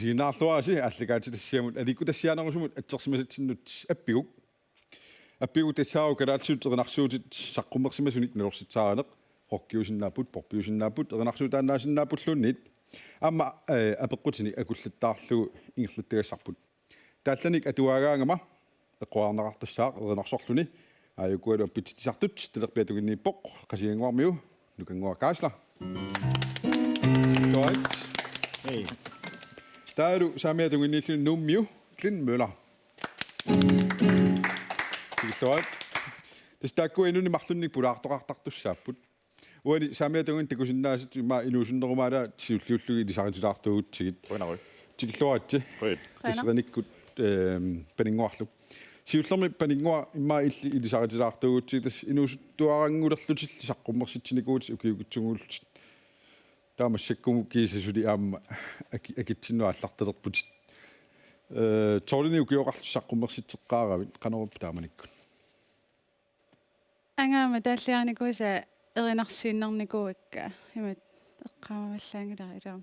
Isiginnaarluarasi allakaatitassiamut alikutassianerusumut atsersimasatsinut appigu tassaaru kalaalsuut erinarsuutit saqqummersimasunit nalorsitsaareneq qorkiusinnaaput porpiusinnaaput erinarsuutaannaasinnaapulluunniit amma apeqqutini akullattaarlugu ingerlattagassarput taallanik atuagaangama eqquarnaqartassaaq erinarsorluni ayukualu appitsisartut talerpiatuginniippoq qasianguarmiu nukanguakaasla hey Taaru saamiatunginniillu nummiu Glyn Møller. Tilsoat. Tastaakku inuni marlunnik pulaartoqartartussaaput. Uani saamiatungin tikusinnaasit ima iluusunnerumaala siulliullugi ilisaritilaartuugutsigit. Oinarui. Tikilluaatsi. Tasrenikkut paninguarlu. Siullermi paningua ima illi ilisaritilaartuugutsigit tas inuusuttuarangullerlutilli saqqummersitsinikuut ukiugutsunguullut. Taamasakkumu kiisasuli aamma akitsinnuallartalerput toolini ukioqarlussaqqummersitteqqaaravit qanoruppu taamanikku angaama taalliarnikuisa erinarsiinnarnikuukka imat eqqaamavallaangilari ilaam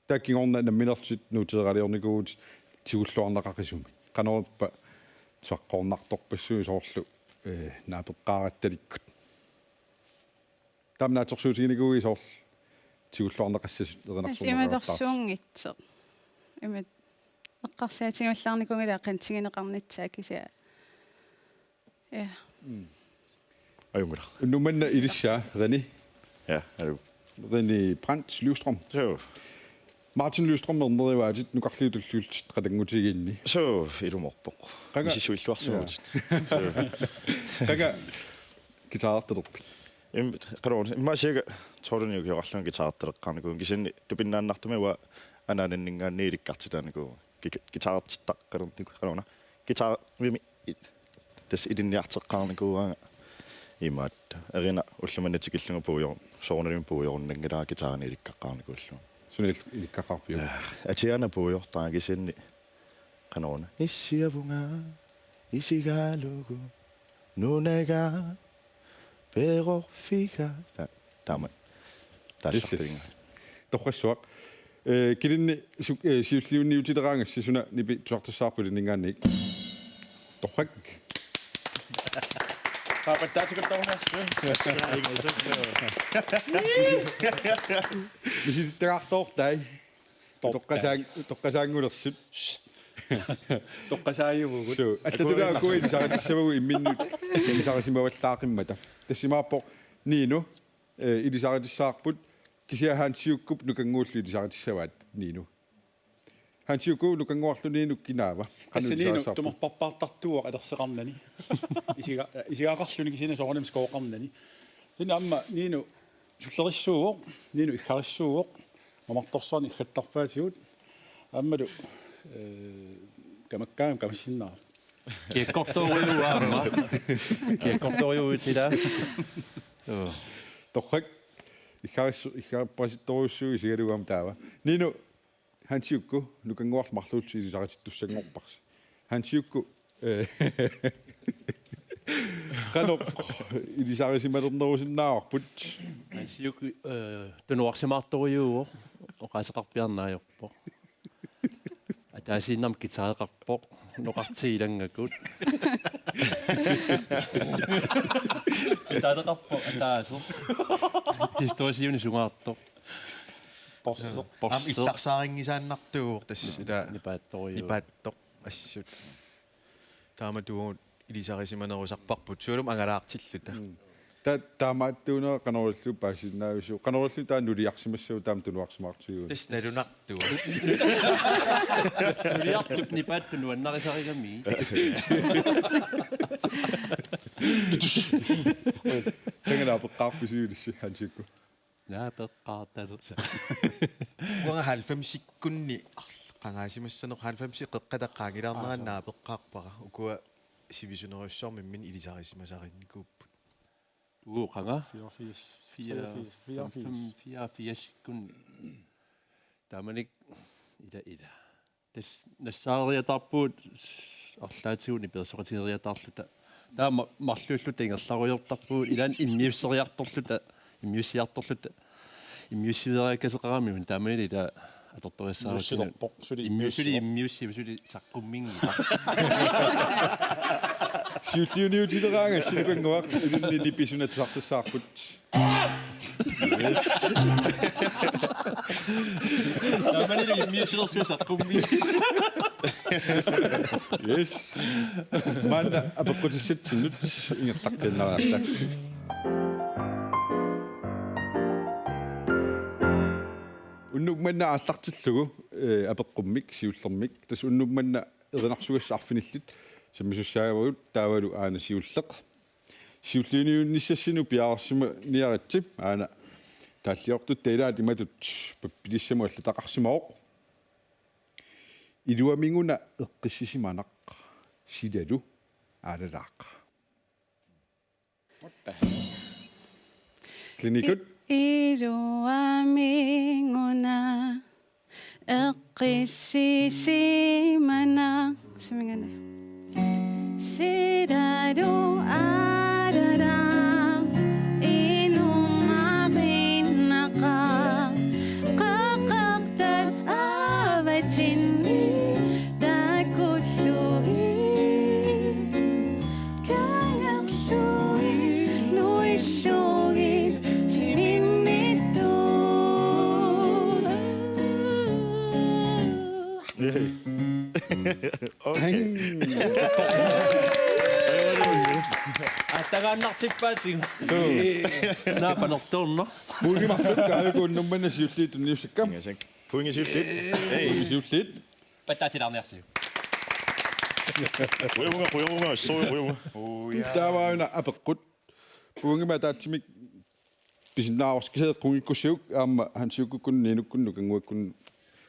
taakingorna namminersit nuuteeraliornikuut tigulluarnaqaqisumi qanoruppa saqqornartorpassui soorlu naapeqqaarattalikkut Tamnaatsorsuutiginikugi soorl tigulluarneqassasut erinarsuunneqartaartis. Imatorsuungitseq. Imat eqqarsiatigimallarnikungila qantigineqarnitsaa kisia. Ja. Ayungula. Numanna ilissaa René. Ja, alu. René Brandt Livstrøm. Så. Martin Livstrøm nerivaajit nuqarliutulluultit qatangutigiinni. Så ilumorpoq. Misisuilluarsuut. Qaga gitaarterpi. Qaroon imma siga toorni ukiorlarlun gitaartereqqarniku kisinni tupinnaannartumi wa anaaninningaanniilikkartitaaniku gitaartittaqqaluntiku qaroona gitaar vimi tas idinniarteqqarnikuuga imaat erina ullumannatikillunga puujor soornalimi puujornangilaa gitaarniilikkaqarnikuullu sunil ilikkaqarpiu atiana puujortaa kisinni qaroona issiavunga isigaalugu nunaga Pero fika tamat tassartinga torqassuaq kilinni siulliunniutiteraangassi suna nipi tuartassaarpuliningaannik torqak Paapataatikortormas. misititeraartoortai toqqasaangulersut Toqqasaajuvugut. so allatulaa kuili saratissavagu imminnut ilisarisimawallaaqimata tassimaappo niinu ilisaratissаарput kisia hansiukkup nukanguullu ilisaratisavaat niinu hansiukku nukanguarlu niinu kinaava Qassiniinu tumorparpaartartuuq alerseqarnani. Isigaaqarluni kisina soornim skooqarnani. Sinna amma niinu sullerissuuq, niinu ikkarissuuq, mamartorsorni ikhattarpaatigut ammalu kamakkaam kamissinnaar. Kiekkortoriuaarma. Kiekkortoriuutila. torqak ikkarapprasittoriussuu isigalugaam taava niinu hansiukku nukanguarmarluutsi ilisaratistussanngorparsi hansiukku qano ilisarisimalernerusinnaarput Hansiukku tunuarsimaartoriuuq oqaseqarpiarnaajorpo. Atasinnam gitaareqarpoq noqartiilangakut. Gitaareqarpoq ataaso. Tistoisiuni sungaartoq. Porso. Am илларсаарингисааннартугур тасс ила Nipaattoriu. нипааттоқ ассут тааматугут илисарисиманерусарпарпут суулум ангалаартиллута таамааттуунера qanоруллу паасиннаавису qanоруллу таанулиарсимассуу таам тунуарсимаартигуу тас налунартуа Nuliartup nipaattu annarisarilami. тангелаапеққарписиулисси хансикку Naapeqqaartalersa. уанга 90-сиккунни qangaasimassanoq 90 qeqqataqqaangilаарneranaa peqqaarpara ukua сивисунеруссуармиммин илисарисимасаринникууппут Uqanga 84 kun tamanik ida ida. Des nassariatarpuut арлаатигуни персоқатигериатаарлута таама марлууллу тингерларуйортарпугут илаан иммиуссериарторлута иммиуссиарторлута иммиуссивериакасеқарамиун таамаили таа аторториссаарусина иммиусси сули саққумминги сиуллиуниутилераанга силукангуақ илинни писунатсартассаарпут таамаили иммиуссилерсуи саққумминги yes манна апеккутиссатсиннут ингертартианнарааттак уннукманна ааллартиллугу апеққуммик сиуллермик тас уннукманна эринарсугассаарфиниллит саммисуссаагавагут таавалу аана сиуллеқ сиуллиуниунниссассину пиаарсима ниаритсип аана тааллиортут таилаат иматут паппилиссаму аллатақарсимаоқ илуамингуна эққиссисиманақ силалу аалалаақа клиникут илуамингуна эққиссисимана симингана силалу аалалаа инумариннақа қақартат аватинни такуллуи кангерлуи нуиллуи тиминнитту Окей. аттагааннартиппаатиг наапанерторно муулимарсак каалгууннуммана сиуллиитунниуссаккам Ingesek. Puingisyllit. Hey. сиуллиит паттаатилаарниарсиу Huiunga, soi huiunga. тааваана апеққут пуунгима таатсимик писиннаарскисеэ кунгиккуссиук аама хансиуккунни инуккунну кангуаккун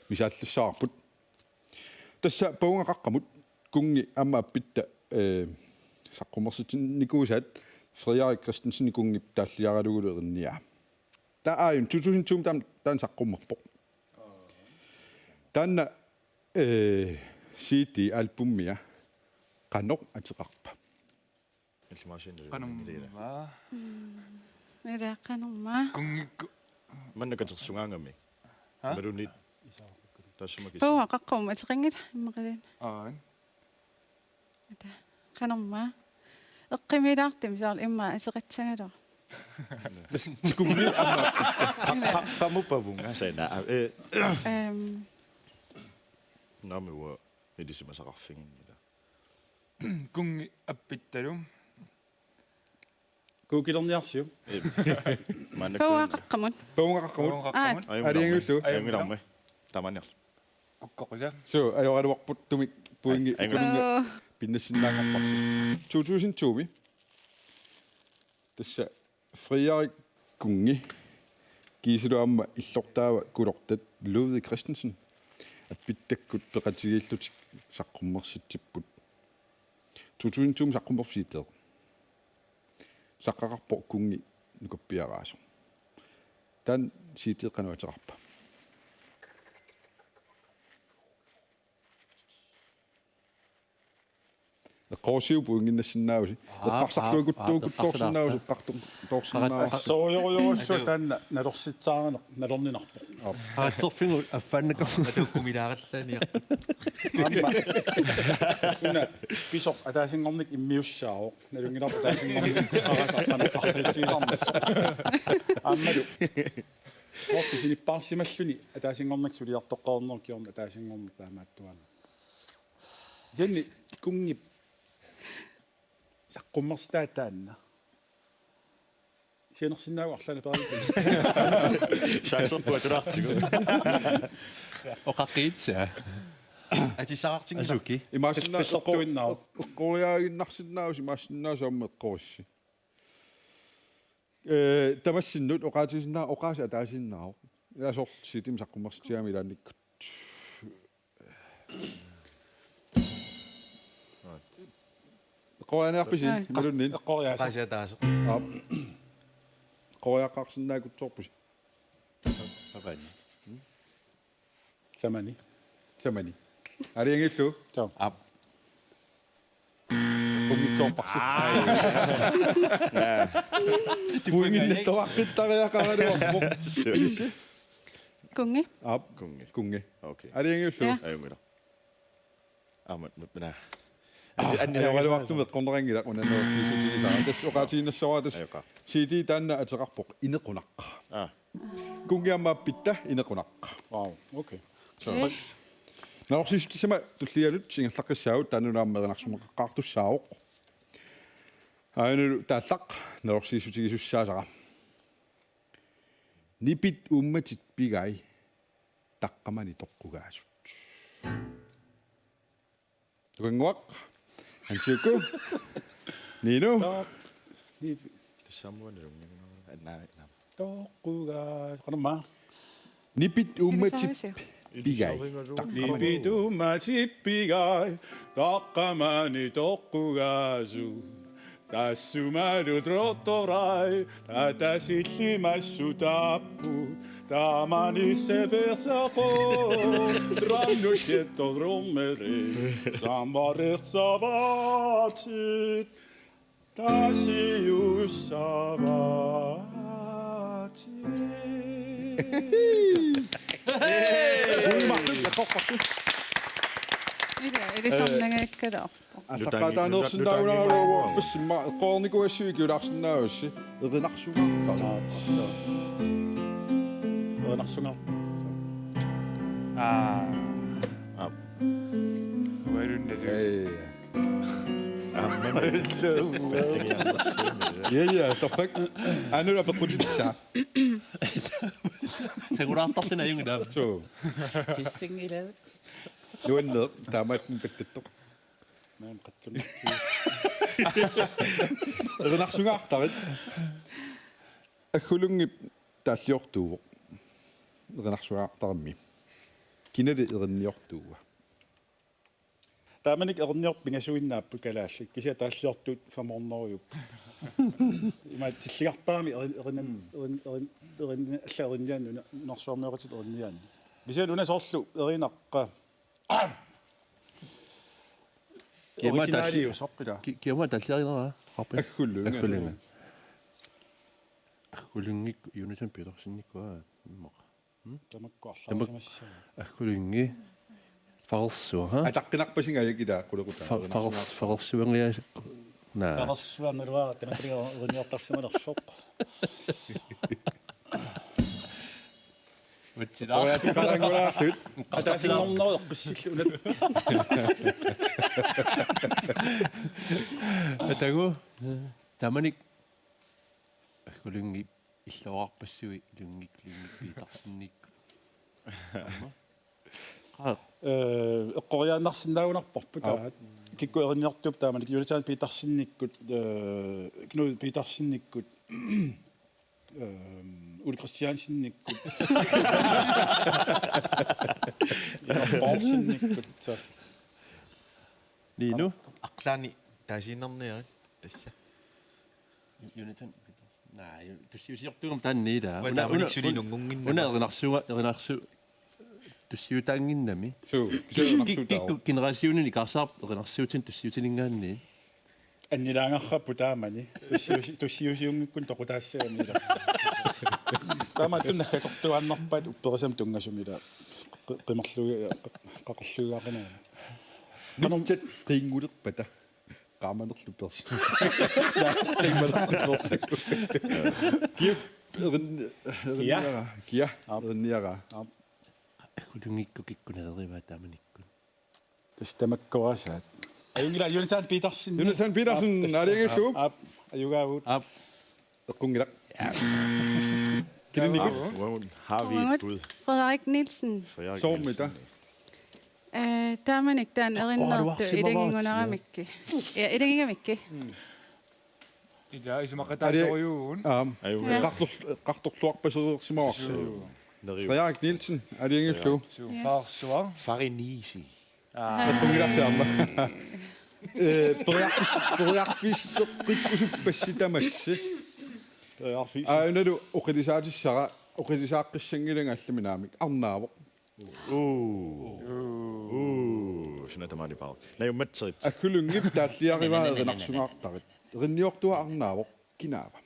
мисааллассаарпут тасса паунгақаққамут кунги аама аппитта саққумерситинникуусаат Frederik Christensen кунги тааллиаралугулу ерниа таа ааюн 2002 таан саққуммерпоқ таанна CD альбуммиа qanoq атеқарпа ираққанерма Manna katersungaangami. Marunit. Tassumakis. пауа қаққума атеқингила иммақалин Aan. қанерма эққимилаартим саар имма атеқатсагалоо кунги аама Qamupavunga sana. Namua edisimasaqarfingilla. Kungi appittalum. куукилерниарсиу Manna пауа қаққамут паунгақаққамут алиангуллу ayungilarmi. Tamaniarl. Kukkoqisa. so ajorалуарпут тумик пуинги Ayungilunga. пиннассиннаангаппарси 2002 тасса Frederik кунги кисилуамма иллортаава кулортат Ludvig Christensen аппиттаккут пеқатигииллутик саққуммерситсиппут 2002 саққуммерсиитеэ саққақарпо кунги нукаппиараасо тан сиитеққануатеқарпа qoosiu puinginnassinnaavusi eqqarsarluiguttuuguttoorsinnaavusi eqqartorsinnaavusi сооёруйоруссу таанна налорситсаарнеқ налорнинарпо аатсерфингу аффаннакам Tukkumilaqallani. амма уна писоқ атаасингорник иммиуссаао налунгиларпа таасингорник арасаққана арлитсигаарнас аммалу сорти синиппаарсималлуни атаасингорник сулиартоққарнер киорна атаасингорник таамааттуана jenni kungi саққуммерстаа таанна сианерсинаагуарлана пералиту Chance på at rartigu. оқаққиитсаа Атисаартинг. асуки имаасиннаа qooriaaginnarsinnaavusi maassinnaasaamma eqqorussi tamassinnut oqaatisinnaa oqaasi ataasinnaaru ilasorsitim saqqummerstiami ilaannikkut qoorianearpisin malunnin эққориааса Qasiataase. qooriaqqarsinnaakutorpusi авани самани samani aliangillu таа kungitsoorparsi puinginnertoaqqittariaqaraluarpoq ilissi Kungi. kungi Okay. aliangillu Ja. Ayumila. Minä. аялуартумеқ қорнерингила унанерсисутигисаа тас оқаатигиннассораа тас Ayoka. сити таанна атеқарпоқ инеқунаққа Ah. кунгиаммааппитта инеқунаққа Wow, okay. Okay. налорсисутисама туллиалут сингерлаққиссаагут таанунааммеринарсумеққартуссаавоқ аанеру тааллақ налорсисутигисуссаасара нипит умматит пигай таққамани тоққугаасут тугангуақ ансиуку нину Samoin näin. Toqquga qanamma нипит умматит пигай Nipitumatippigai taqqamani toqqugaasu tassumaru trottorai tatasillimassu tappu tamani se versaqo drannushetto drommeri sambaretsavatit tasiussavatit Eli samnangaikkada. асаққатаанерсинаагунааруу писсимма эққорникуассуикиулаарсинаавасси эринарсугаартара Narsunga. Уэрүннэ я топрак анура пекутитса Seguraartarluna ayungida. so юаннер таамааттин паттаттоқ Näin katson. эринарсугаартарит аггулунгип тааллиортууво эринарсугаартарамми кинали эринниортууа Taamanik erniort pingasuinnaappu kalaallak kisia taalliortuut famornoriup. Ima tilliarpaami erinam allerinnian narsuarmeeqatit erinnian. Misian unasorlu erinaqqa. Originali usoqqila. Kiama talliarinera qarpi. аггулунга Akkulunga. Akkulungik Jonathan Petersennikua immoq. Tamakkuarlaamasamassa. Akkulungi farsuha ha. атаққинарпасинга аякила қулеқута Farsuangia na. Tarassuarnerua tamakriga erinniortarsimanersoq. оятиқалангулаарлут Ataasinnornor qissillu unat Atagu tamanik akkulungi иллуарпассуи лунгик пиитарсинник. эққориааннарсинаагунарпарпу таат кикку эринниартуп тааманик юлитаан питарсинниккут кну питарсинниккут ули кристиансинниккут баусинниккут Lino Aqlaani taasiinnerniarit tassa. Jonathan Petersen. Nej, du siger jo tanniida. Taamanik sulinungunginna. Erinarsu tussiutanginnami. so Kikku generationen ikarsaap erinarsuutin tussiutiningaanni. аннилаангерраппу таамани туссиусиунгиккун тоқутаассаамила таама туннахатортуаннарпат упперисам тунгасумила қимерлуга қақерлугаақина нутсат рингулерпата qaamanerlupersi рингмалаққуперси кип эринниара киа эринниара Akkulungikku kikkuneriva taamanikku. тастамаккорасаат аюнгила юнитаан питарсин Jonathan Petersen алиангиллуу аюгаавут эққунгилақ кининникут Har vi et bud? Frederik Nielsen. соормита Taamanik taan erinnertu ilangingunaramikki. Ja ilangingamikki. Ida isumaqataasoriuun. qartorluarpasereersimawарсу Frederik Nielsen алиангиллуу Farsua. Farinisi. эққунгиларсиарма периарфиссеққиккусуппасситамасси ауналу оқилисаатиссара оқилисааққиссангиланга алламинаамик арнаавоқ Sinä tämä oli paljon. Ne ei ole metsäit. аккулунгип тааллиариваа эринарсугаартарит эринниортуа арнаавоқ кинаава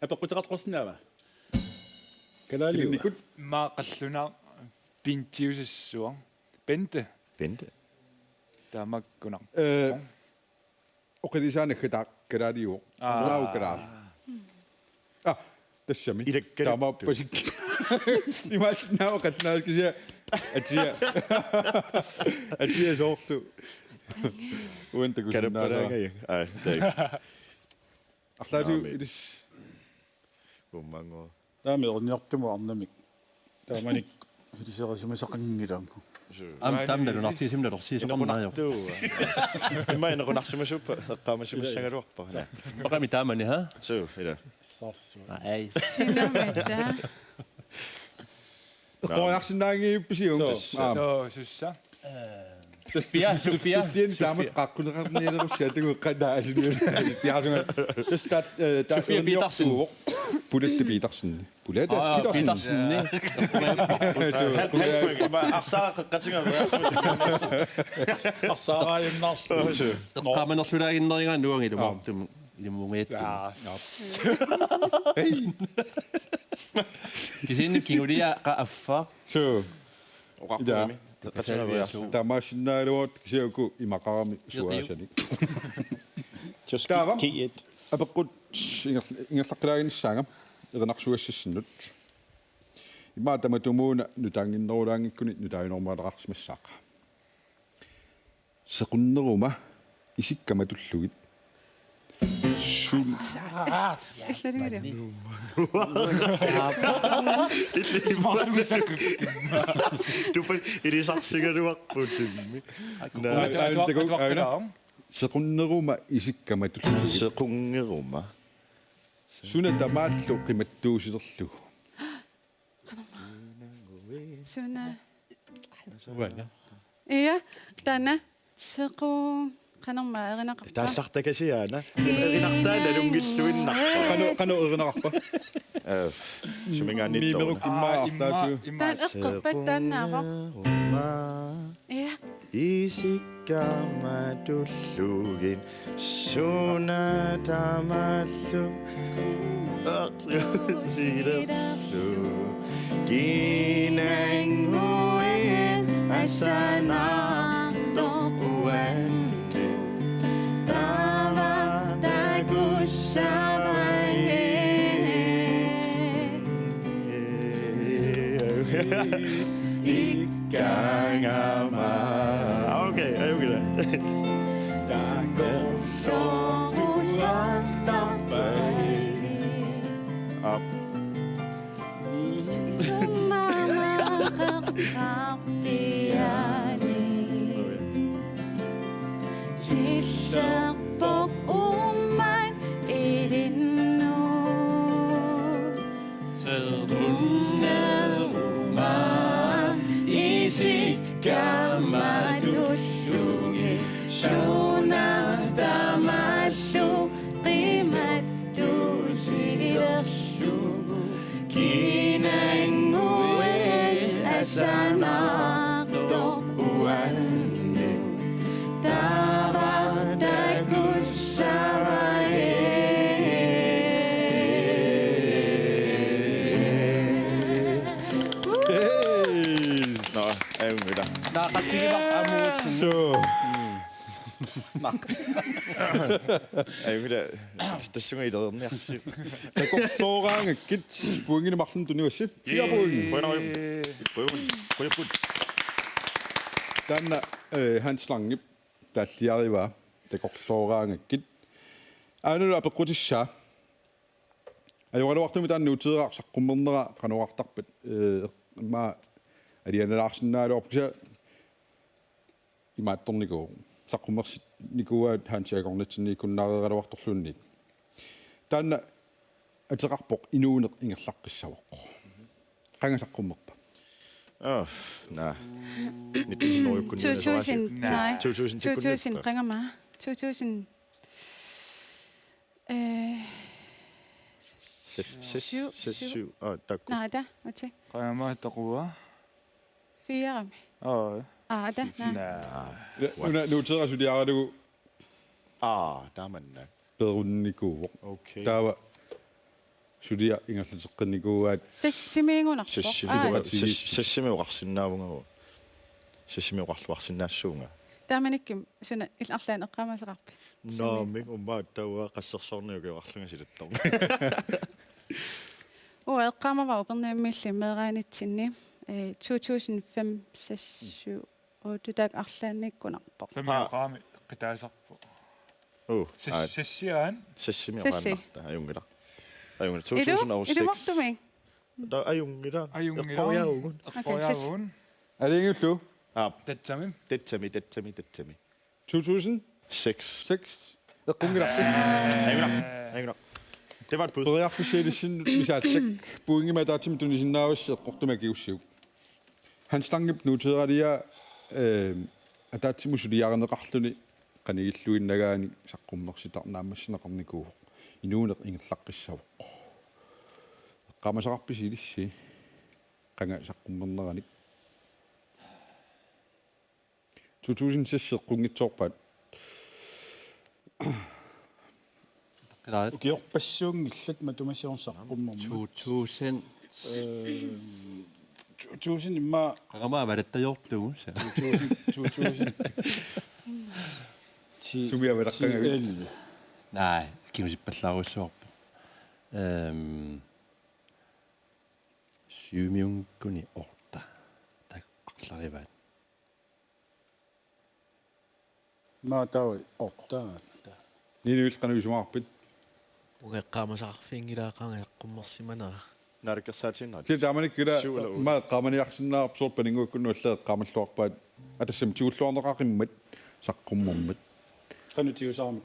апеккутеқартқорсинаава канаалиу никут Maaqalluna pintiusissuar. Bente. Bente. Tamakkunaq. оқилисаанаггата калаалиу раау калаа тассами Илаккалу. таамааппасик имаачнаа оқалнаалкися атия соорлу уэнтагусиннаалаа Kärppäräänkä. Ai, tei. арлаату Наами. илис Kummango. таами орниартуму арнамик тааманик хилисерисимасақангилаам Am tamna du natti simna dorsi so kom najo. Mä en ole naksimasupa. Qaamasumassangaluarpa. Baka mi tamani ha? So, ila. саарсуа Ai. Sinametta. qoyarsinnaangiippisiungas So sussa. Sofia, Sofia. тиен таамат qaqquneqarnialerussia tagu qanaalunu piarsunga тастат Sofia Petersen. пулатта питарсинни пулата питарсинни Petersen. Mä afsaa qaqqatinga. арсаарааймнарлу Qaamannerlulaagиннерингаа нуангилу илимунgeet. Ja. Kisinnu kingulia qa affa. so Oqaqquumi. тамаасиннаалуут кисиуку имақарами суаасаник таава апеққут ингерлаққилаагиниссаanga ернарсуассиссиннут имаа таматумууна нутаангиннерулаангиккуни нутаинормаалеқарсимассааqa сеқуннерума исиккаматуллугит сул Илларигири. Du får det saksigaruarputimmi. сеқуннерума исиккаматуллугит Sequngeruma. суна тамааллу қиматтуусилерлугу Suna. Iya, tana. Sequ qanerma erinaqarpa. Taallartakasiaana. Erinartaana lungilluinnarpa. qanu ernerarpa Sumingaanni мимерук иммаа арлаату Tan eqqerpat taannaaqor. Iya. Isikkamatulluugin suunatamallu aqlusilerlu kinanguin asanaqtoquantu Ikkangama. Okay, ayun gila. Up. Sillaqpoq umman idinnu Serunneruma isikkamatullugi suunartamallu qimattuusilerlugu kinanguel asanaqtoquannu Nå, ayun gila. so Ayun gila. Stasjonga i døden, ja. такоқсооraangakкит пуингинемарлун туниусси фиапуин Prøven. танна ханслангип таллиарива такоқсооraangakкит aanulu апеққутисsaa ajorluartumi taannu utiderar saqqumernera qanuartarpat ma alianalaarsinnaaloorpisa imaattornikuu saqqummersit nikuaat haansiagornatsinni kunnareeraluartorluunniit taanna ateqarpoq inuuneq ingerlaqqissavoq qangasaqqummerpa Nej. 1900 2000, nej. 2000 2000 ringer mig. 2000. Syv. Og der Nej, der. Hvad til? Qama taqua. 4. Oh. Da. Nu tager jeg studerer du Der er man der. bedre runden i går. Okay. Der var studerer ingen slet ikke gå at Sissimingунarpo. Sessimi uqarsinnaavunga. Sessimi uqarluarsinnaassuunga. Taamannikkim suna illarlaan eqqamasaqarpi. Naamik umma tawwa qassersorniuki uqarlungasiluttor. Eqqamava uperniammiilli meeraanitsinni 2005 6 7 8 tak arlaannikkunarpo. Femmiaqaami qitaasarpu. Sessiaan Sessimi Sessi. uqarnarta ajungila. Ajungila Ilu 2006. ilumortuming. Der ajungila. ajungila Eqqoriarugun. eqqoriaruun er det ikke flu? tatsamim Dettami. 2006. 6. Der kunne der Ajungila. Det var et bud. Både jeg forsøgte sin misattek buingi med der til du sin navs og brugte med giv. Han stange nu til at jeg at der til musik jeg er rettende kan ikke slå ind der en så kommer sig der nærmest når kommer gå. I nu er ingen slags så. Kommer så op i sig det. Kan jeg så kommer der ikke. 2006 kunne tog på 그다음 Ukiorpassuungillat matumassiorsaqqummarma 2000 2000 imma qaqama avalattajortugu 2000 Som jeg ved der kan jeg. 11 nej kimusippallaruissuarpu syumiungkuni orta tak aqlarivat ma tawi orta Ni vil kan vi smage på. Uqeqqaamasaqarfiingilaaqaanga yaqqummersimanera. Narikassaatinnat. Det der man ikke der meget kommer jeg sådan op så på den kunne noget slet kommer slå på at det som 20 slår der rimmet så kommer med qanuutiusaarmik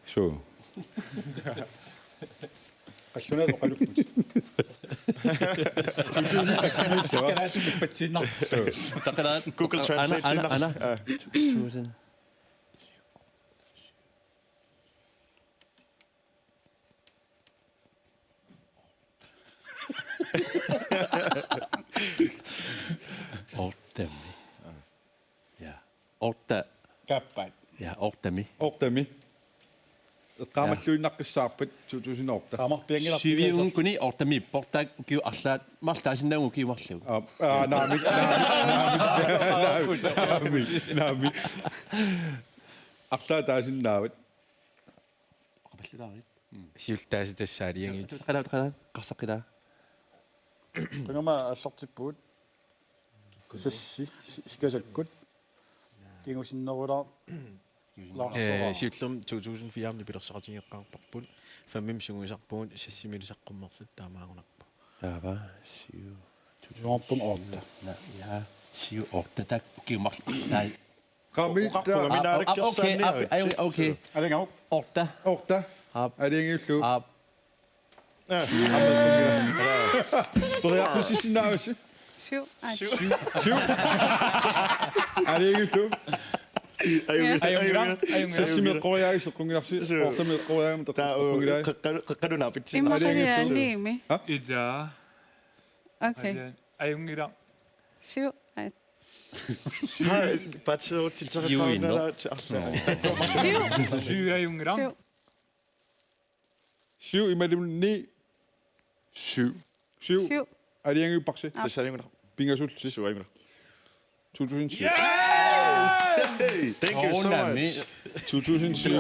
så qallunaat oqalukmut qassiniussuа taqalaat Google Translate. ana 2000 ortami ja orta kappat ja ortami Ortami. Kommer slå nok sappet 2008. qaamarpiangilaq syumiungkuni ortami portaak ukiu arlaat martaasinnaangu kiumarlugu Nej. After der sin navn. qaballudaari Siultaasi tassaaliangi. taqalaat qarsaqilaa qangama аллартиппуут сасси скасаккут кингусиннерулаа Siullum 2004 ni pilersaqatigeqqaarparput. Fammim sunguisarpugut sassimilusaqqummersut taamaagunarpa. taava siu юарпун орта ja siu orta tak kiumarlu tai Kom i der. okay алангау orta Orta. Er det ikke slå? ab Både jeg får sin navn. 7 Er det ikke slå? ajungila Så simpelthen går jeg så kunne jeg se. Orta med går jeg med der kunne jeg. Qaqalunapit. Imaqaliaanniimi. ida Okay. ajungila 7 Patso til Juinno. syajungila 7 7 imellem 9. 7 7. 7 Er det ikke bakse? Det sagde jeg. Binga sult til Så ajungila. 2007. Thank you so much. 2007.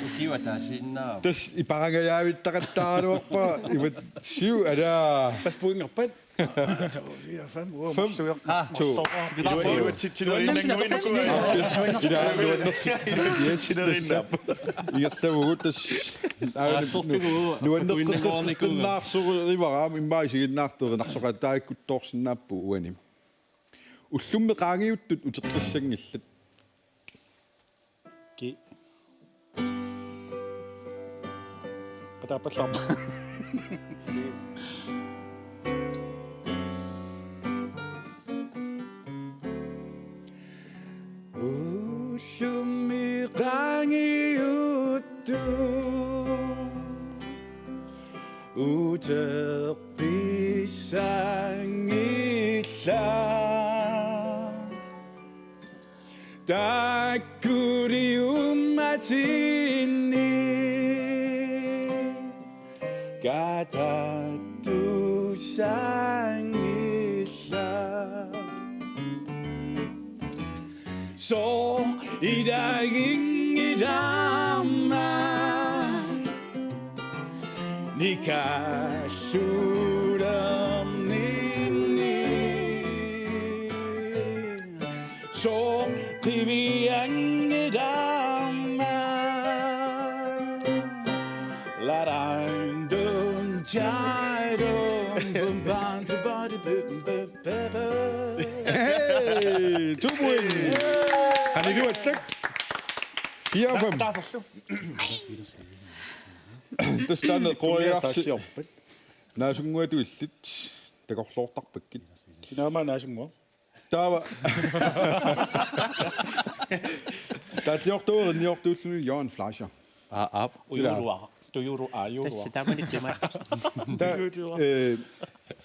ukiu taasinna Das i bare jeg ved der der du på. I ved 7 er der. паспуингерпат 5 2. Jeg står ud det. Nu er det nok så river min vej sig nacht og nacht så der ikke dorsen nap på uenig. Ullum rangi ut utqissangillat. ки qataapallarma Ullummi rangi uttu uteqissangilla 그리움 마지니 가다두상이다 소이라잉이라마 니가 수람니니 소피비앙이라마 라랑돈 자이론 붐반투바리 붐바바바 Hey, 2 point. Han er gjort 6. 4-5. Det stannede Koreaksi. Naasungua tuillit. Takorluortarpakkit. Kinaama naasungua. Taava. Taatiortuurin niortuussuni Jørgen Fleischer. Ujurua. Tässä tämä nyt tämä.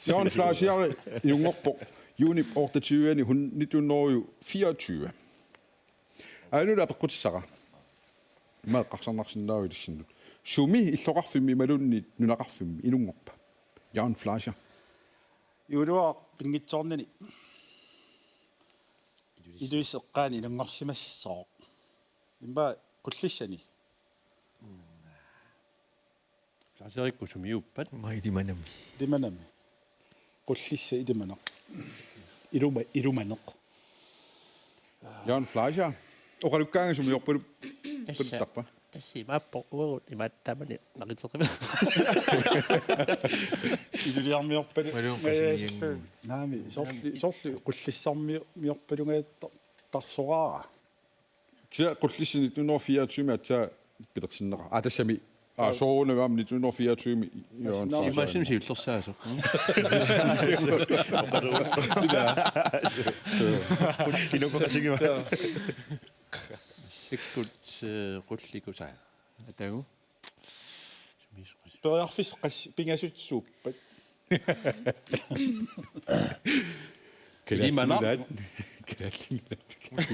Jørgen Fleischer i Ungorborg. Juni 28. 1924. Ainu på kutsara. Ma qarsarnarsinnaavilissinnut. Sumi illoqarfimmi malunni nunaqarfimmi Ilungorpa. Jørgen Fleischer. Ujurua pingitsornani. Iluisseqqaani ilunngorsimassoo. Imba kullissani. Saserikku sumiuppat. Mailimanami. Limanami. Qullissa ilumanaq. Ilumanoq. Jørgen Fleischer. Oqalukkaanga sumi yorpulu. Puttarpa. Tässä mappo uut imattamani naqitseqima. Iluliarmiorpalu. Malunqasingiangu. Naami sorli qullissarmiorpalungaetta tarsoraara. Kisa qullissini 1924 atsa pilersinneqa. Tassami. Soorune vam 1924 Jørgen Mä Fleischer. olisin siirtossääsö. Kinukoqasigima. Sikkut qulliku saa. Atagu. Periarfis pingasutsuuppat. Limanaq.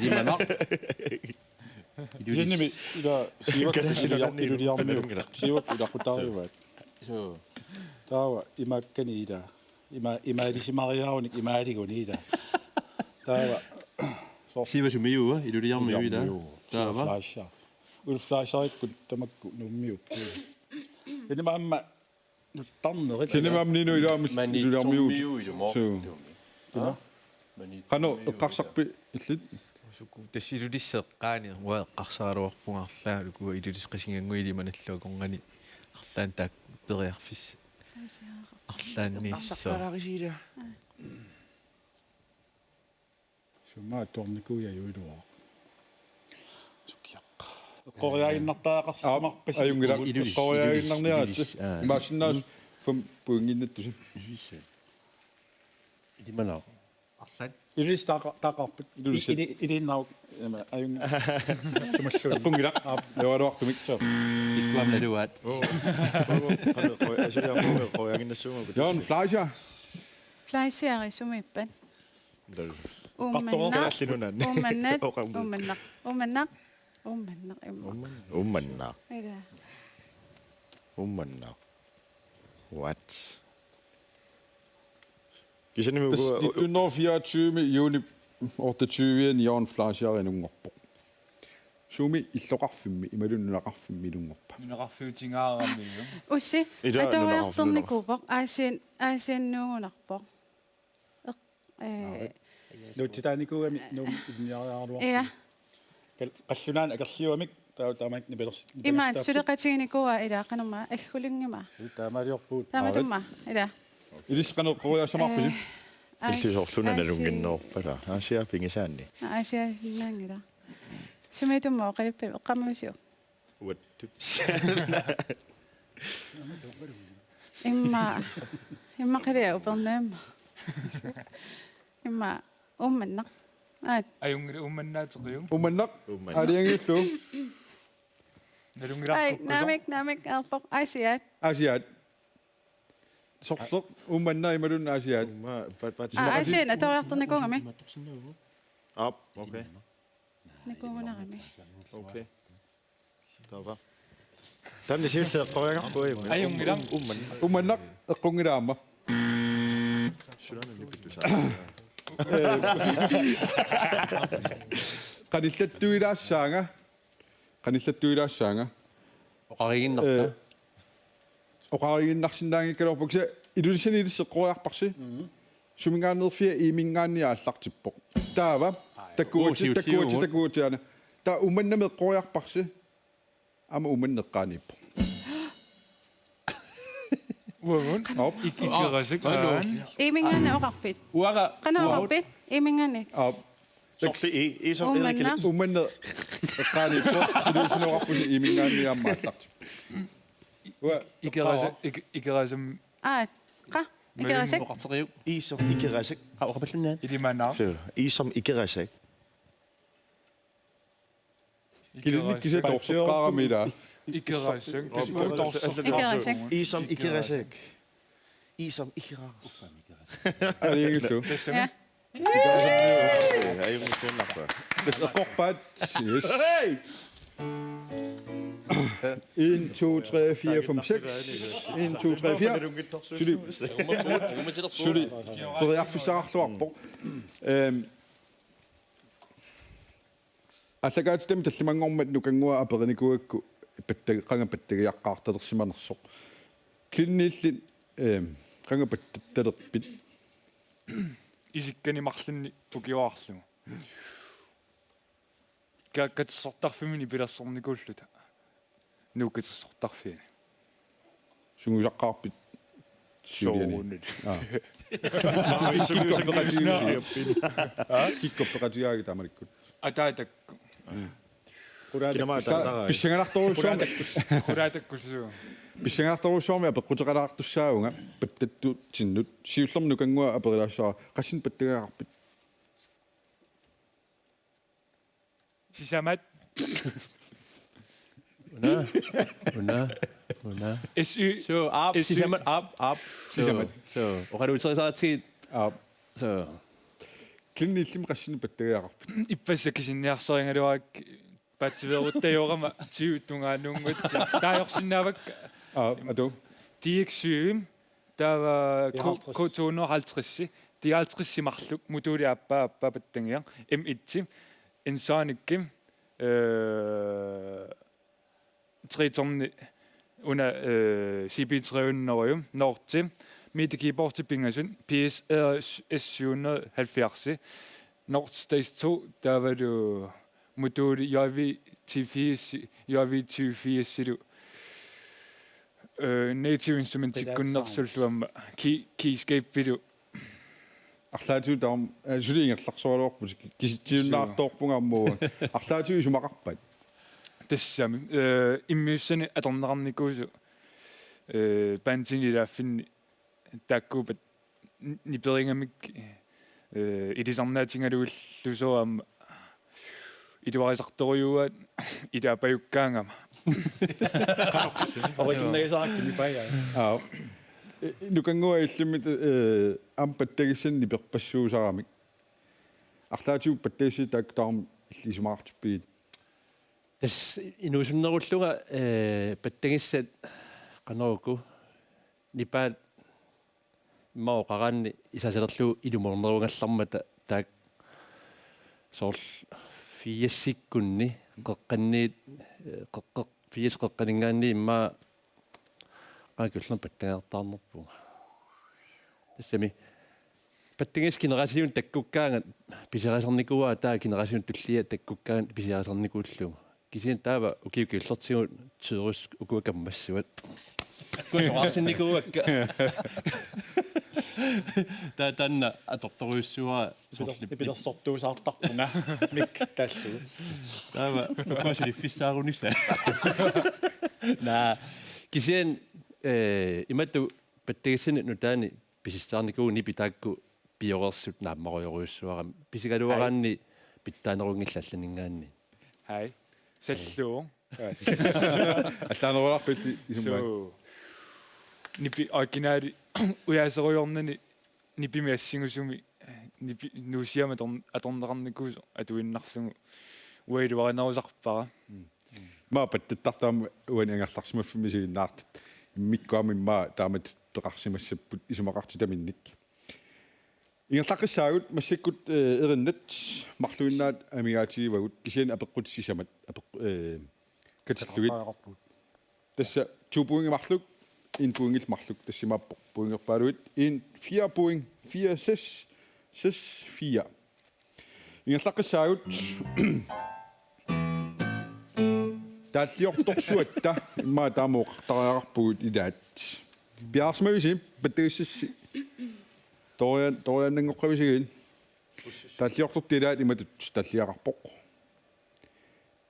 Limanaq. Iluliarmi siivak ilaqutariuvat. So taawa imakkani ila imaalisimariaarunik imaaliguni ila. Taawa Siva sumiua iluliarmiu ida. Taava. Fleischer. Fleischer tamakku nummiup. Sinima amma nuttarnerit. Sinimamni nu ilaamis iluliarmiut. So. Qano eqqarsarpi illit. Suku tassilulisseqqaani uaqarsaaruarpungarlaa kuwa ilulisqasinganguilimanalluuqorngani арлаан таак периарфис арлааннииссоо Summa tornikuja juilua. Sukiaq. Qoriaginnartaaqarsimarpas Ajungila qoriaginnarniaat. Maassinnaas fum puinginnattusi. Limanaq. арлаан Ilis taaqarput. Ilinnaaq ajung sumallu. Pungila. Jawaruartumik. Ikkuam naluat. Jørgen Fleischer. Fleischer i sumippan. Umannaq. Ummanna. Ida. Ummanna. What? Kisani mu 1924 juni 28 Jørgen Fleischer i Ungorborg. Sumi illoqarfimmi imalununaqarfimmi Ilungorpa. Nunaqarfiutingaarammiu. Ussi. Ida Ataoriartornikuvoq aasiannuungunarpoq. Nuutitaanikuami num ilniariaruar. Ja. Qallunaan akerliuamik taamaik nibelers. Imaat suleqatiginikua ida qanuma aggulinngima. Taamaliorpuut. Tamatumma ida. Ilis qano qoriasamarpisi. Illisorluna nalunginnoorpala. Aasia pingisaanni. Aasia hinnaangila. Sumitumma qalippal eqqammusiu. Wattu. Imma qiria upernaamma. Imma ummannaq. Ajungri ummannaatiqiu. Umannaq. Aliangillu. Ai naamik arpoq aasiat. Asiat. Sorsoq umanna imalun asiat. Aasian ataoriartornikungami. Okay. Nikuunarami. Okay. Tava. Tanne sieltä qoyangarpu ima. Ajungilam. Umannaq eqqungilaama. Shulana nipitusa. Qanillattuilaasaanga Oqariginnerta. oqariginnarsinnaangikkalorpuksa ilulisaniilisseqqoriarparsi sumingaannerfia imingaanniaallartippoq taava takkuutiana ta umannameqqoriarparsi ama umanneqqaaniippo Uagun. Ikkerasik. Iminganni oqarpit. Uaga. Qana oqarpit. Iminganni. Sorli i som Umanna. umanne eqqaaniippo ilulisanoqarpusi imingaanniaammaallart Ikkerasam. Qa. Ikerasak. Oqarteriu. i som ikkerasik. Oqapallunnaan. Idimanaa. Så i som ikkerasik. kilinnikkise torsoqqaaramila Ikkerasik. Ikerasak. I som ikkerasik. I som ikkeras. aliingillu Ja. Ayun sunnarpa. eqqorpaat yes 1 2 3 4 5 6 1 2 3 4 Suli periarfissaarluarpoq аллагаатитами таллимангормат нукангуа апериникуакку паттагиаққарталерсиманерсоқ клиннииллит қангапатталерпит Isikkani marlunni ukiuarlugu. Katssortarfimini pilersornikulluta. Nuukatsortarfini. сунгусаққарпит Soorunit. киккоппеқатиааги таамаликкут Ataatakku. Kinama tara. писсангаларторуссуарми Quraatakkullugu. писсангаларторуссуарми апеққутеқалаартуссаагунга паттатту тиннут сиуллерми нукангуа аперилаассаа қассин паттагаарпит Sisamat. Una. SY. So up. Is Sisamat up. Sisamat. So. Oqaluutserисаратигит. So. клиннииллими қассини паттагаарпит Ippassakkisinniarсерингалуарак патсиверуттаёрама тиуттунгаанунгут таajorsinnaavak аду tiiksyyim taava K250 tialtrissimарлuk mutuliappaa appapattangiar M1 insaanikkim tritorni una CB300 nortim midtkiborti pingasun PS S770 Nord Stage 2 der var du modul JV24 native instrumentik kunnersulluamma keyscape video арлаатиу таам сулиингерларсуалуарпут киситсиуннаартоорпунгааммуу арлаатиу сумақарпат тассами иммиуссани аторнеқарникуусу пантинилааффинни тааккуупат ниперингамик идисарнаатингалуиллусуаама идуарисарторюуаат илаапаюккаангама Originalisaakkini paja. нукангуа иллимит ам паттагиссанни перпассуусарамик арлаатиу паттагисси таактаарм иллисумаартиппигит Тас инуусуннеруллуга паттагиссат канаруку нипаат маоқараанни исасалерлуу илуморнерунгаллармата таак сорл фиассиккунни қеққанниит фиасқеққанингаанни имма qaakуллер паттагаартаарнерпуга тассами паттагис генерасиун таккуккаангат писерасарникуа таа генерасиун туллия таккуккаангат писерасарникууллуга кисиан таава укиукиллертигут тюрус укуакаммассуат кусоарсинникуакка танна аторторуйуссуа Pilersortuusaartarpuna mik tallu. таава укуасили фиссаарунисса на кисиан иматту паттагиссани нутаани писиссаарникууни питаакку пиорерсут нааммаруйоруйуссуарам писигалуараанни питтаанерунгиллалланингаанни hej salluung аллаанеруларпилли исумаа so nipi originaali uyaaseriornani nipimiassingusumi nipi nuusiama atorneqarnikuusu atuinnarlugu уилуаринерусарпара ма паттаттартаама уани ангерларсимаффимисигиннаартат иммиккуамимма таамат пеқарсимассаппут исумақартитаминник ингерлаққиссаагут массаккут эриннат марлуиннаат амигаатигивагут кисиан апеққутиссисамат катиллугит тасса 2 point марлук 1 point марлук тассимааппо пуингерпаалуит 4 point 4 6 4 ингерлаққиссаагут тааллиорторсуатта имма таамооқартариарпугут илаат пиарсмависи паттагиссисси торианнангоққависигин тааллиортортилаат иматут таллиақарпоқ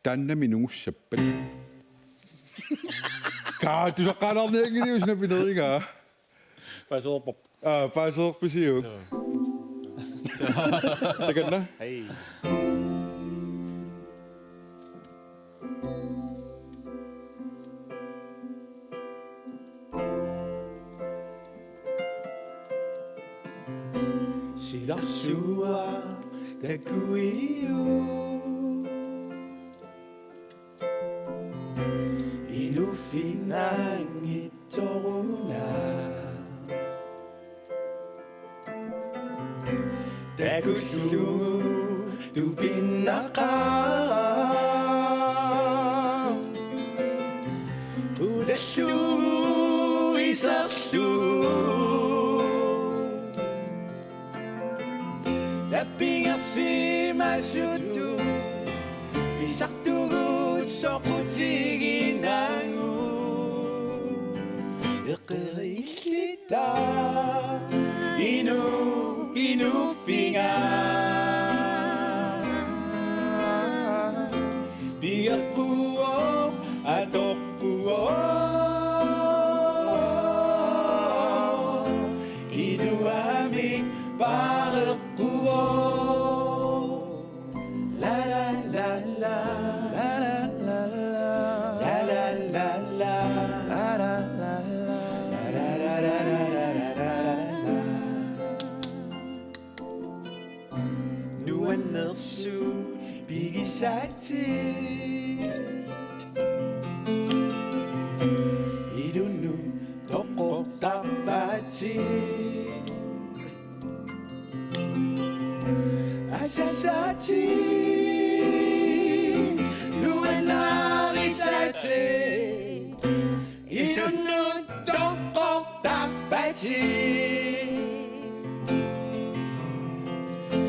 тааннами нугуссаппат тусаққаанарниангиниусна пинерингаа Пасерпоп. паасерписиу таканна Hej. Sidarsua takuiu ilufinangitoruna takullu tupinnaqa udallu isarlu Lapingasimasutu isartugut soqutiginangu iqirillita inu finga biaqquo atoqquo iduami pareqquo la la la la la la la la la la la la nu nersu bigisati idunu toko tapati asasati luenarisati idunu toko tapati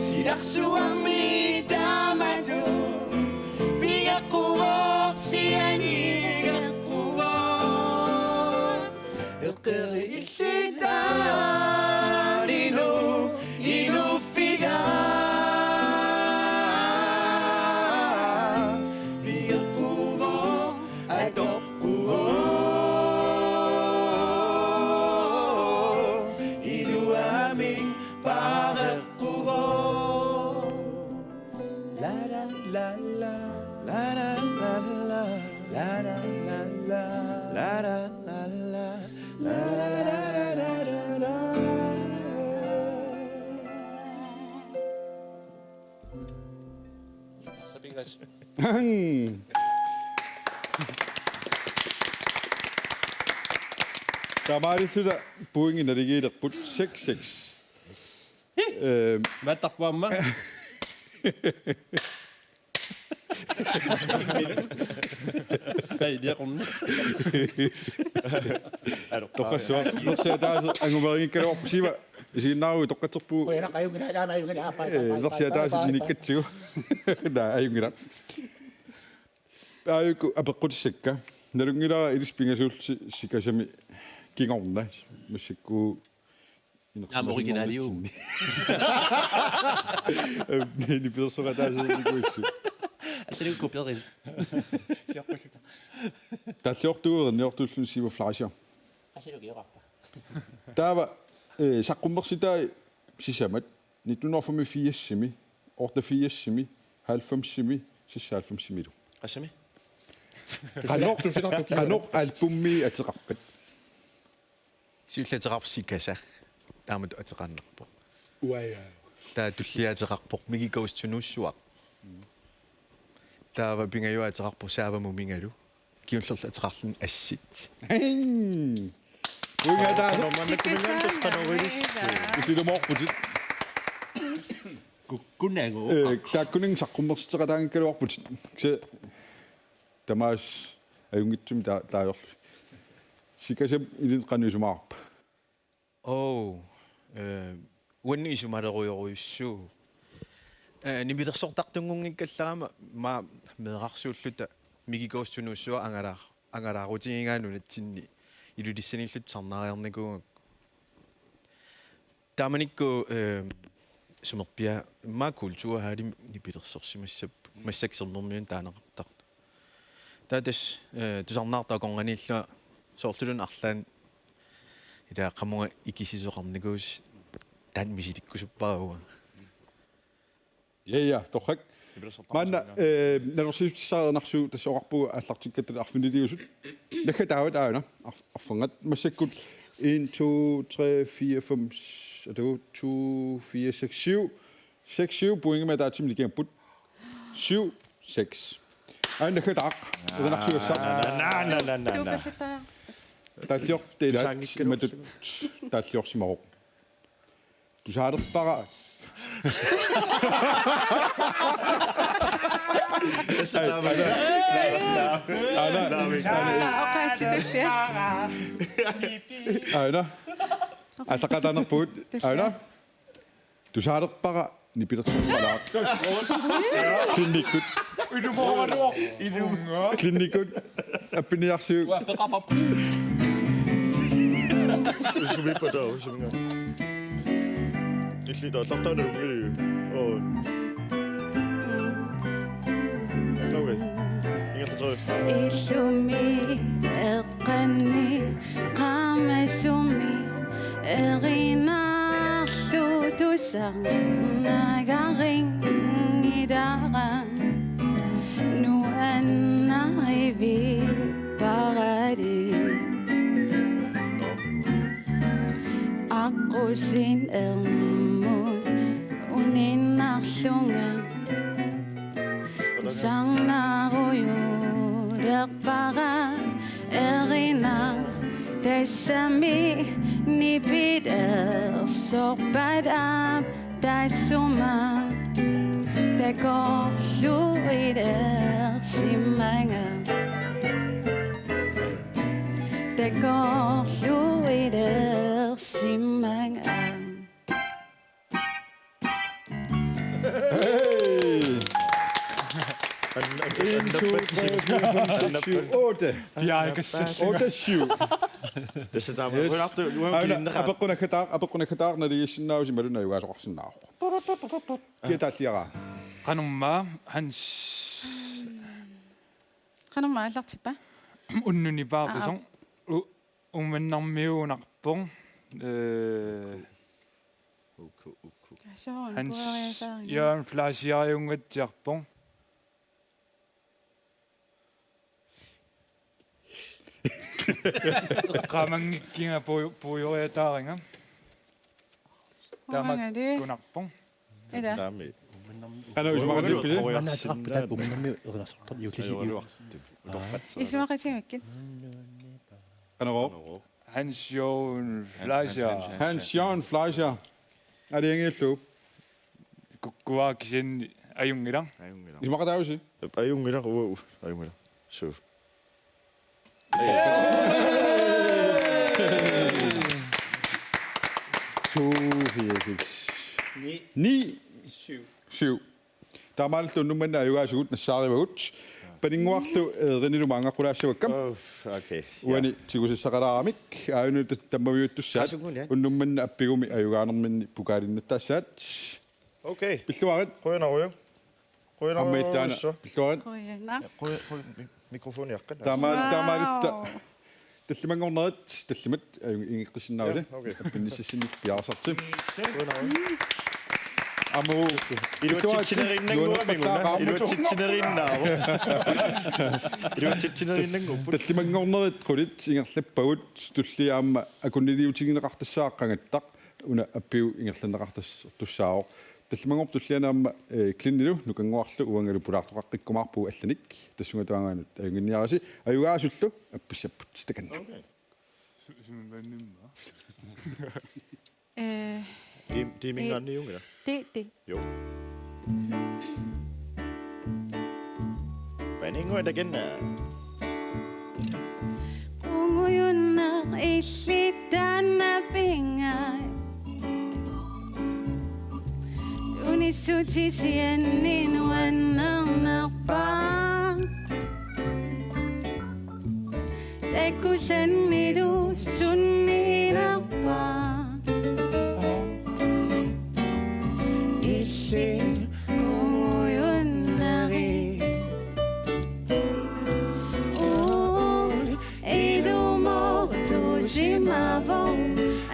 sidarsuami damadu biaqquo sianigaquo iqirillita inu figa biaqquo atoqquo iluami pareqquo la la la la la la la la la la la la la la la la la Sabing guys. Тамарисула пуинги налигиилерпут 6 Матарпуамма. Эй, диақорна. тоққассуа лерсиатаасо ангумеригиккалуарпусива исигиннаару тоққатерпуу лерсиатаасо миниккатсигу да аюнгила аюку апеққутиссакка налунгилара илиспингасуулси сикасами кингорна массакку Originaliu. ни персонатаасо Altså det er jo kopieret. таллиортугерниортуллун сива флашер Altså det er jo gære. таава саққуммерситаа сисамат 1985 сими 88 сими 90 сими 96 симилу Qasami. канок альбумми атеқарпат сиуллатерарсикаса таамат атеқарнерпо Уая. таа туллиатерарпоқ мигикаустунууссуақ таава пингаюа атерарпу саавамумингалу киуллерла атерарлун ассит Буйнгата Sikasana. силумоорпутит Kunango. тааккунин саққуммерситералаангкалуарпутит ксе тамаас аюнгитсум таайорлу сикасам илин каннисумаарпа оо уанни исумалеруйоруйуссуу нимилерсортартунгунгиккалларама ма меэрарсууллута мигикоостунууссуа ангалаарутигингаанну натсинни илулиссаниллут сарнаариарникуунга тааманикку сумерпиа ма культура хаали нипилерсорсимассап массаксернэрмиун таанеқартар таатас тусарнаартаа конгανилла соорлулун арлаан ила qamунга икисисоқарникуус таан миситиккусуппаагуа я торхак манна налерсиуттисаарнарсуу тассоқарпуга аллартиккаттала арфинилиусут накатаават аана арфангат массаккут 1 2 3 4 5 2 4 6 7 6 point med der til lige put 7 6 ej nakataq naksuussa Tuupasittaa. таллиор тилаат матут таллиорсимаро тусаарпара Oqaatitusia. аана атақатанерпуут аана тусаарпара нипилерсарпалаат клиникут клиникут аппиниарсуу Sumipadaw, suminga. Illi da lakta na rumili. Oh. Okay. Ingat sa. Isumi eqanni qamasumi erinarlutusang nagaring idaran nu annarivi paradi aqusin ermut uninarlunga Sangnarujuderpara erina Tessami nipider sorpadam Tassuma Tekor fluider simanga Tekor fluider simanga Otte. Ja, ik is Otte syv. Det er der. Hvor er det? Hvor er det? Apakuna katar na di sinnaw si maruna iwas ako sinnaw. Kita tliara. Qanumma hans Qanumma allartippa unnuni paartusong umannarmiuunarpung hans jaan flaasiariungatsiarpung qamangikkinga puujoriataaringa tamakkunarpung Ida Kana usma ka pili. Isuaqatimakkin Kana ro. Hans Jørgen Fleischer Hans Jørgen Fleischer. Er det engelsk? kukkuaakisen ajungirang Isma ka tayo si. Ayungila. Wow. Ayungila. So. 2, 4, 6. 9. 7. Der er meget stund nu, men der er jo også ud, når Sarri var ud. Paninguarlu rinilu manga qulaassuakkam. Okay. Uani tigussaqalaramik aunu tammaviuttussaat unnummanna appigumi ayugaanerminni pukaalinnattaassaat. Okay. Pilluarit Qoyanaruyu. ammaissaana pilluarit Qoyana Mikrofon yaqqan. taamaalista таллимангорнерит таллимат ингиққиссиннаруси Okay. аппинниссасинник пиарсарти аму таллимангорнерит qulит ингерлаппагут туллиаама акуннилиутигинеқартассааққангаttaq уна аппиу ингерланеқартас туссаавоқ талмангорп туллианаама клиннилу нукангуарлу уангалу пулаартоқаққиккумаарпу алланик тассунгатуангаанут аюнгинниараси аюгаасуллу апписсаппут стаканна Det er min gamle junge, der. Det. Jo. Hvad er det igen? Unguyunner illitana pingai. Unisutisianin wannarnarpa. Takusannidu sunninarpa.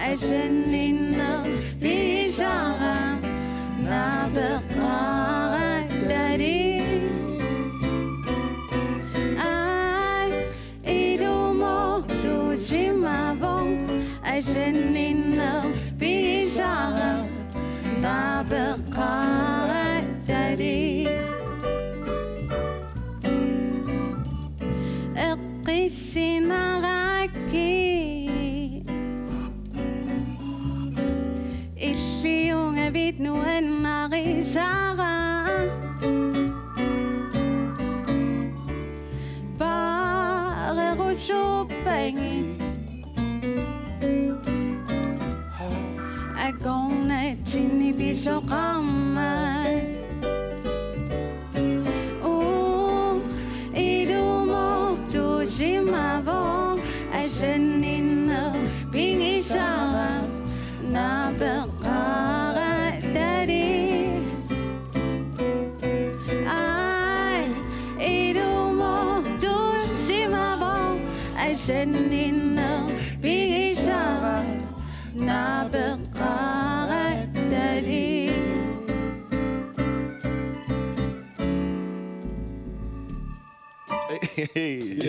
Asenina bisara na beqara dari ai idumo tu simavong asenina bisara na beqara dari eqisinaraki Illiunga bit nu ennari sara Bare rusupengin Agone tini bisokamai Idumo tu simavong Asenina bingi sara Na beqara dari Ai idumo tu simavong Asenina bigisara Na beqara dari Hey.